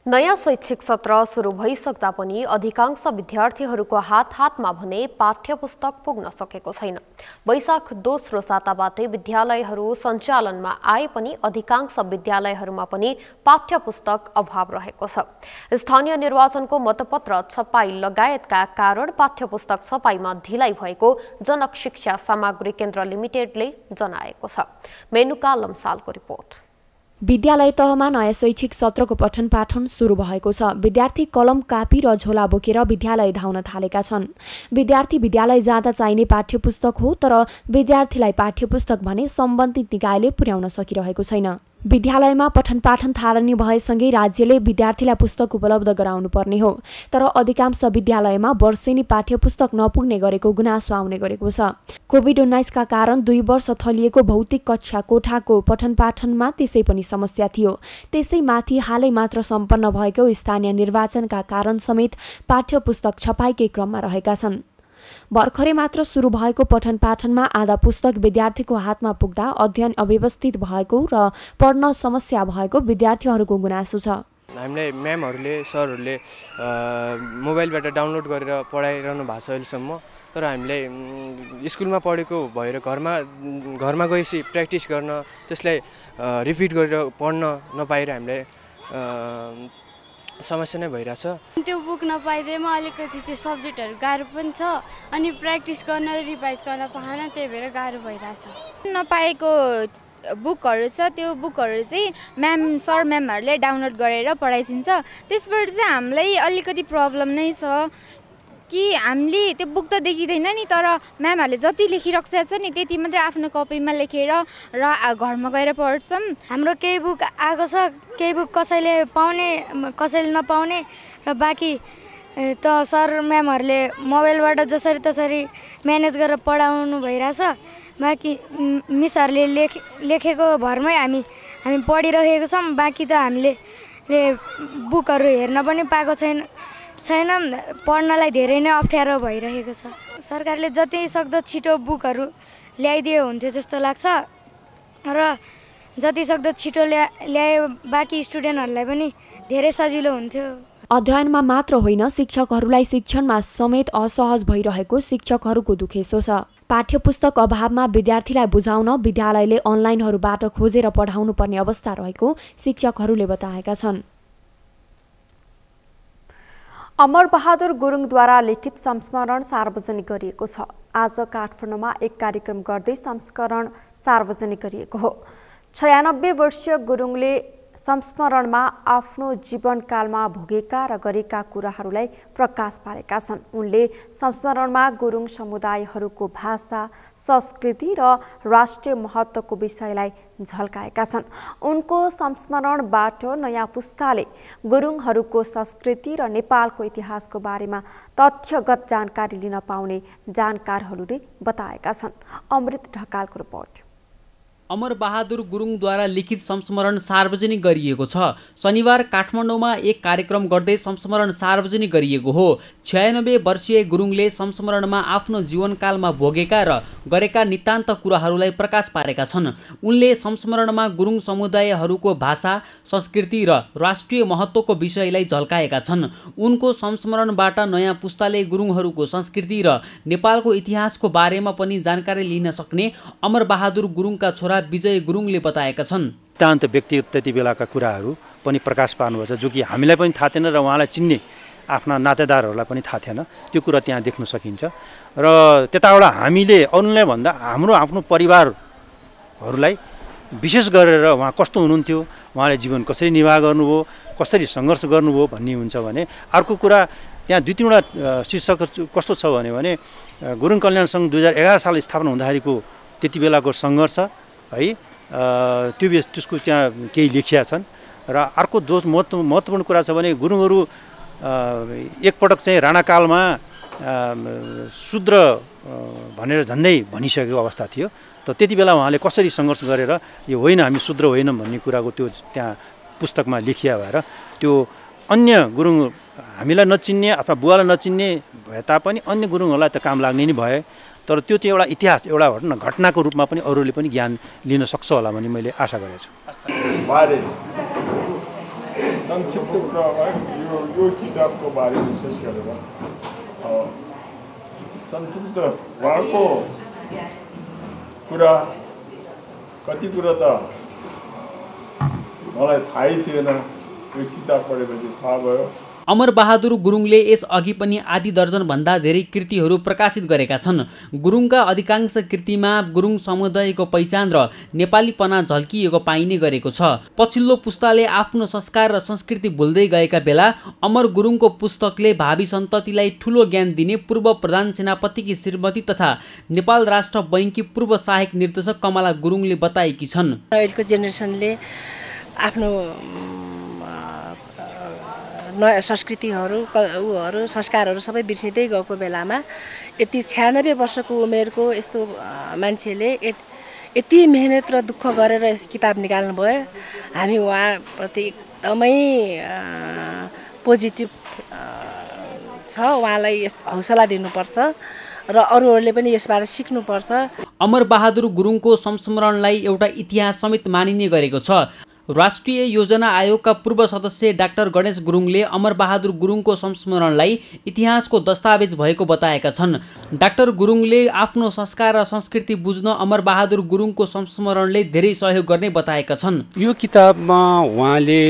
नयाँ शैक्षिक सत्र सुरु भइसक्दा पनि अधिकांश विद्यार्थीहरूको हातमा भने पाठ्यपुस्तक पुग्न सकेको छैन। वैशाख दोस्रो साताबाटै विद्यालयहरू सञ्चालनमा आए पनि अधिकांश विद्यालयहरूमा पनि पाठ्यपुस्तक अभाव रहेको छ। स्थानीय निर्वाचनको मतपत्र छपाई लगायतका कारण पाठ्यपुस्तक छपाईमा ढिलाइ भएको जनक शिक्षा सामग्री केन्द्र लिमिटेडले जनाएको छ। मेनुका लम्सालको रिपोर्ट। विद्यालय तहमा नयाँ शैक्षिक सत्रको पठन पाठन सुरु भएको छ। विद्यार्थी कलम कापी र झोला बोकेर विद्यालय धाउन थालेका छन्। विद्यार्थी विद्यालय जाँदा चाहिने पाठ्यपुस्तक हो, तर विद्यार्थीलाई पाठ्यपुस्तक भने सम्बन्धित निकायले पुर्याउन सकिरहेको छैन। विद्यालयमा पठन पाठन थालनी भएसँगै राज्यले विद्यार्थीलाई पुस्तक उपलब्ध गराउनु पर्ने हो, तर अधिकांश विद्यालयमा वर्षेनी पाठ्यपुस्तक नपुग्ने गरेको गुनासो आउने गरेको छ। कोभिड-19 का कारण 2 वर्ष थलिएको भौतिक कक्षा कोठाको पठन पाठनमा त्यसै पनि समस्या थियो। त्यसैमाथि हालै मात्र सम्पन्न भएको स्थानीय निर्वाचनका कारण समेत पाठ्यपुस्तक छपाईकै क्रममा रहेका छन्। भर्खरै मात्र सुरु भएको पठन पाठनमा आधा पुस्तक विद्यार्थीको हातमा पुग्दा अध्ययन अव्यवस्थित भएको र पढ्न समस्या भएको विद्यार्थीहरूको गुनासो छ। हामीलाई म्यामहरूले सरहरूले मोबाइलबाट डाउनलोड गरेर पढाइरहनु भएको छ अहिलेसम्म, तर हामीलाई स्कुलमा पढेको भएर घरमा गएपछि प्र्याक्टिस गर्न त्यसलाई रिपिट गरेर पढ्न नपाएर हामीलाई समस्या नै भइरहेछ। त्यो बुक नपाइदिएमा अलिकति त्यो सब्जेक्टहरू गाह्रो पनि छ, अनि प्र्याक्टिस गर्न र रिभाइज गर्न पाएन, त्यही भएर गाह्रो भइरहेछ। नपाएको बुकहरू छ, त्यो बुकहरू चाहिँ सर म्यामहरूले डाउनलोड गरेर पढाइदिन्छ। त्यसबाट चाहिँ हामीलाई अलिकति प्रब्लम नै छ कि हामीले त्यो बुक त देखिँदैन नि, तर म्यामहरूले जति लेखिरहेको छ नि त्यति मात्रै आफ्नो कपीमा लेखेर र घरमा गएर पढ्छौँ। हाम्रो केही बुक आएको छ, केही बुक कसैले पाउने कसैले नपाउने, र बाँकी त सर म्यामहरूले मोबाइलबाट जसरी तसरी म्यानेज गरेर पढाउनु भइरहेछ। बाँकी मिसहरूले लेखेको भरमै हामी पढिरहेको छौँ। बाँकी त हामीले बुकहरू हेर्न पनि पाएको छैन, पढ्नलाई धेरै नै अप्ठ्यारो भइरहेको छ। सरकारले जति सक्दो छिटो बुकहरू ल्याइदियो हुन्थ्यो जस्तो लाग्छ, र जति सक्दो छिटो ल्याए बाँकी स्टुडेन्टहरूलाई पनि धेरै सजिलो हुन्थ्यो। अध्ययनमा मात्र होइन, शिक्षकहरूलाई शिक्षणमा समेत असहज भइरहेको शिक्षकहरूको दुखेसो छ। पाठ्यपुस्तक अभावमा विद्यार्थीलाई बुझाउन विद्यालयले अनलाइनहरूबाट खोजेर पढाउनु पर्ने अवस्था रहेको शिक्षकहरूले बताएका छन्। अमरबहादुर गुरुङद्वारा लिखित संस्मरण सार्वजनिक गरिएको छ। आज काठमाडौँमा एक कार्यक्रम गर्दै संस्मरण सार्वजनिक गरिएको हो। 96 वर्षीय गुरुङले संस्मरणमा आफ्नो जीवनकालमा भोगेका र गरेका कुराहरूलाई प्रकाश पारेका छन्। उनले संस्मरणमा गुरुङ समुदायहरूको भाषा, संस्कृति र राष्ट्रिय महत्त्वको विषयलाई झल्काएका छन्। उनको संस्मरणबाट नयाँ पुस्ताले गुरुङहरूको संस्कृति र नेपालको इतिहासको बारेमा तथ्यगत जानकारी लिन पाउने जानकारहरूले बताएका छन्। अमृत ढकालको रिपोर्ट। अमरबहादुर गुरुङद्वारा लिखित संस्मरण सार्वजनिक गरिएको छ। शनिबार काठमाडौँमा एक कार्यक्रम गर्दै संस्मरण सार्वजनिक गरिएको हो। 96 वर्षीय गुरुङले संस्मरणमा आफ्नो जीवनकालमा भोगेका र गरेका नितान्त कुराहरूलाई प्रकाश पारेका छन्। उनले संस्मरणमा गुरुङ समुदायहरूको भाषा, संस्कृति र राष्ट्रिय महत्त्वको विषयलाई झल्काएका छन्। उनको संस्मरणबाट नयाँ पुस्ताले गुरुङहरूको संस्कृति र नेपालको इतिहासको बारेमा पनि जानकारी लिन सक्ने अमरबहादुर गुरुङका छोरा विजय गुरुङले बताएका छन्। नितान्त व्यक्तिगत त्यति बेलाका कुराहरू पनि प्रकाश पार्नुभएको छ, जो कि हामीलाई पनि थाहा थिएन र उहाँलाई चिन्ने आफ्ना नातेदारहरूलाई पनि थाहा थिएन। त्यो कुरा त्यहाँ देख्न सकिन्छ। र त्यताबाट हामीले अरूलाई भन्दा हाम्रो आफ्नो परिवारहरूलाई विशेष गरेर उहाँ कस्तो हुनुहुन्थ्यो, उहाँले जीवन कसरी निर्वाह गर्नुभयो, कसरी सङ्घर्ष गर्नुभयो भन्ने हुन्छ भने। अर्को कुरा त्यहाँ 2-3वटा शीर्षकहरू कस्तो छ भने गुरुङ कल्याण सङ्घ 2011 साल स्थापना हुँदाखेरिको त्यति बेलाको सङ्घर्ष है, त्यसको त्यहाँ केही लेखिया छन्। र अर्को महत्त्वपूर्ण कुरा छ भने गुरुङहरू एकपटक चाहिँ राणाकालमा शूद्र भनेर झन्डै भनिसकेको अवस्था थियो। त त्यति बेला उहाँले कसरी सङ्घर्ष गरेर यो होइन हामी शूद्र होइनौँ भन्ने कुराको त्यो त्यहाँ पुस्तकमा लेखिया भएर त्यो अन्य गुरुङ हामीलाई नचिन्ने अथवा बुवालाई नचिन्ने भए तापनि अन्य गुरुङहरूलाई त काम लाग्ने नै भए। तर त्यो चाहिँ एउटा इतिहास, एउटा घटनाको रूपमा पनि अरूले पनि ज्ञान लिन सक्छ होला भन्ने मैले आशा गरेको छु। संक्षिप्त कुरामा यो किताबको बारे विशेष गरेर संक्षिप्त उहाँको कुरा कति कुरा त मलाई थाहै थिएन, यो किताब पढेपछि थाहा भयो। अमर बहादुर गुरुङले यस अघि पनि आधी दर्जनभन्दा धेरै कृतिहरू प्रकाशित गरेका छन्। गुरुङका अधिकांश कृतिमा गुरुङ समुदायको पहिचान र नेपालीपना झल्किएको पाइने गरेको छ। पछिल्लो पुस्ताले आफ्नो संस्कार र संस्कृति भुल्दै गएका बेला अमर गुरुङको पुस्तकले भावी सन्ततिलाई ठूलो ज्ञान दिने पूर्व प्रधान सेनापतिकी श्रीमती तथा नेपाल राष्ट्र बैंककी पूर्व सहायक निर्देशक कमला गुरुङले बताएकी छन्। अहिलेको जेनेरेसनले आफ्नो नयाँ संस्कृतिहरू संस्कारहरू सबै बिर्सिँदै गएको बेलामा यति 96 वर्षको उमेरको यस्तो मान्छेले यति मेहनत र दुःख गरेर यस किताब निकाल्नुभयो। हामी उहाँप्रति एकदमै पोजिटिभ छ। उहाँलाई हौसला दिनुपर्छ र अरूहरूले पनि यसबाट सिक्नुपर्छ। अमर बहादुर गुरुङको संस्मरणलाई एउटा इतिहास समेत मानिने गरेको छ। राष्ट्रिय योजना आयोगका पूर्व सदस्य डाक्टर गणेश गुरुङले अमर बहादुर गुरुङको संस्मरणलाई इतिहासको दस्तावेज भएको बताएका छन्। डाक्टर गुरुङले आफ्नो संस्कार र संस्कृति बुझ्न अमर बहादुर गुरुङको संस्मरणले धेरै सहयोग गर्ने बताएका छन्। यो किताबमा उहाँले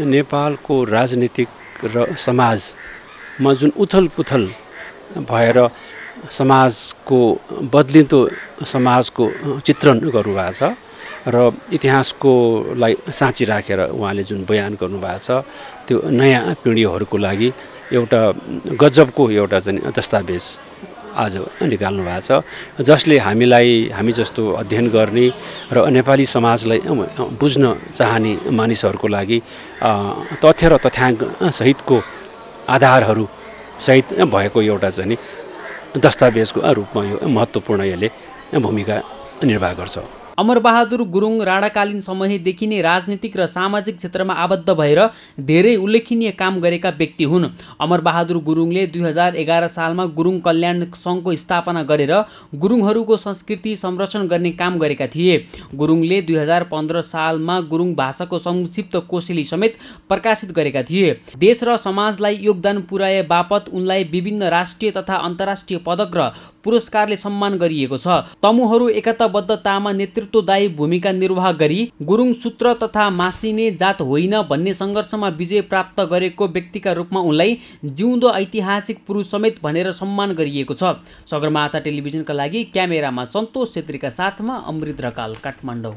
नेपालको राजनीतिक र समाजमा जुन उथलपुथल भएर समाजको बदलिँदो समाजको चित्रण गर्नुभएको छ र इतिहासकोलाई साँची राखेर उहाँले जुन बयान गर्नुभएको छ त्यो नयाँ पिँढीहरूको लागि एउटा गजबको एउटा चाहिँ दस्तावेज आज निकाल्नु भएको छ, जसले हामी जस्तो अध्ययन गर्ने र नेपाली समाजलाई बुझ्न चाहने मानिसहरूको लागि तथ्य र तथ्याङ्क सहितको आधारहरू सहित भएको एउटा चाहिँ दस्तावेजको रूपमा यो महत्त्वपूर्ण यसले भूमिका निर्वाह गर्छ। अमर बहादुर गुरुङ राणाकालीन समयदेखि नै राजनीतिक र सामाजिक क्षेत्रमा आबद्ध भएर धेरै उल्लेखनीय काम गरेका व्यक्ति हुन्। अमर बहादुर गुरुङले 2011 सालमा गुरुङ कल्याण सङ्घको स्थापना गरेर गुरुङहरूको संस्कृति संरक्षण गर्ने काम गरेका थिए। गुरुङले 2015 सालमा गुरुङ भाषाको संक्षिप्त कोसेली समेत प्रकाशित गरेका थिए। देश र समाजलाई योगदान पुर्याए बापत उनलाई विभिन्न राष्ट्रिय तथा अन्तर्राष्ट्रिय पदक र पुरस्कारले सम्मान गरिएको छ। तमुहरू एकताबद्धतामा नेतृत्वदायी भूमिका निर्वाह गरी गुरुङ सूत्र तथा मासिने जात होइन भन्ने सङ्घर्षमा विजय प्राप्त गरेको व्यक्तिका रूपमा उनलाई जिउँदो ऐतिहासिक पुरुष समेत भनेर सम्मान गरिएको छ। सगरमाथा टेलिभिजनका लागि क्यामेरामा सन्तोष छेत्रीका साथमा अमृत ढकाल, काठमाडौँ।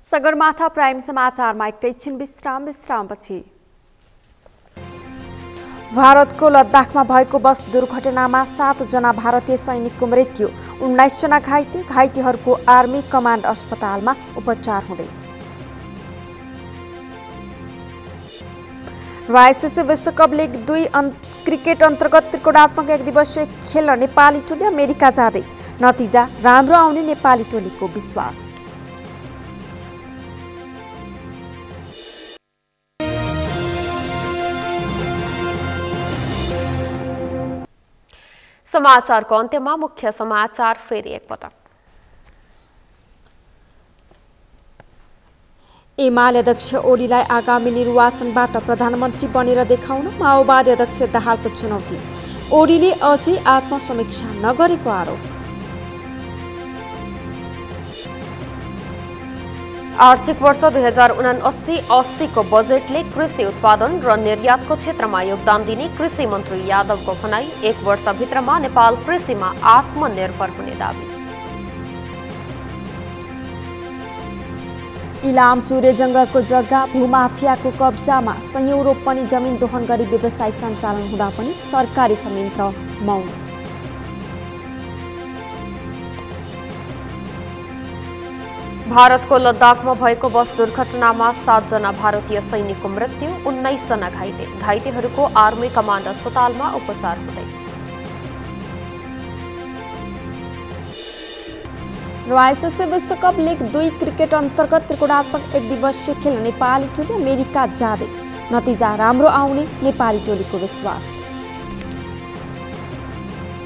सगरमाथा प्राइम समाचारमा एकैछिन विश्रामपछि। भारतको लद्दाखमा भएको बस दुर्घटनामा 7 जना भारतीय सैनिकको मृत्यु, 19 जना घाइते, घाइतेहरूको आर्मी कमान्ड अस्पतालमा उपचार हुँदै। आइसिसी विश्वकप लिग 2 क्रिकेट अन्तर्गत त्रिकोणात्मक एक दिवसीय खेल्न नेपाली टोली अमेरिका जाँदै, नतिजा राम्रो आउने नेपाली टोलीको विश्वास। समाचारको अन्त्यमा मुख्य समाचार फेरि एकपटक। एमाले अध्यक्ष ओलीलाई आगामी निर्वाचनबाट प्रधानमन्त्री बनेर देखाउन माओवादी अध्यक्ष दाहालको चुनौती, ओलीले अझै आत्मसमीक्षा नगरेको आरोप। आर्थिक वर्ष 2079-80 को बजेटले कृषि उत्पादन र निर्यातको क्षेत्रमा योगदान दिने कृषि मन्त्री यादवको भनाई, 1 वर्षभित्रमा नेपाल कृषिमा आत्मनिर्भर हुने दावी। इलाम चुरे जङ्गलको जग्गा भूमाफियाको कब्जामा संयौं रोपनी जमिन दोहन गरी व्यवसाय सञ्चालन हुँदा पनि सरकारी संयन्त्र मौन। भारतको लद्दाखमा भएको बस दुर्घटनामा 7 जना भारतीय सैनिकको मृत्यु, 19 जना घाइते, घाइतेहरूको आर्मी कमान्ड अस्पतालमा उपचार हुँदै। आइसिसी विश्वकप लिग 2 क्रिकेट अन्तर्गत त्रिकोणात्मक एक दिवसीय खेल नेपाली टोली अमेरिका जाँदै, नतिजा राम्रो आउने नेपाली टोलीको विश्वास।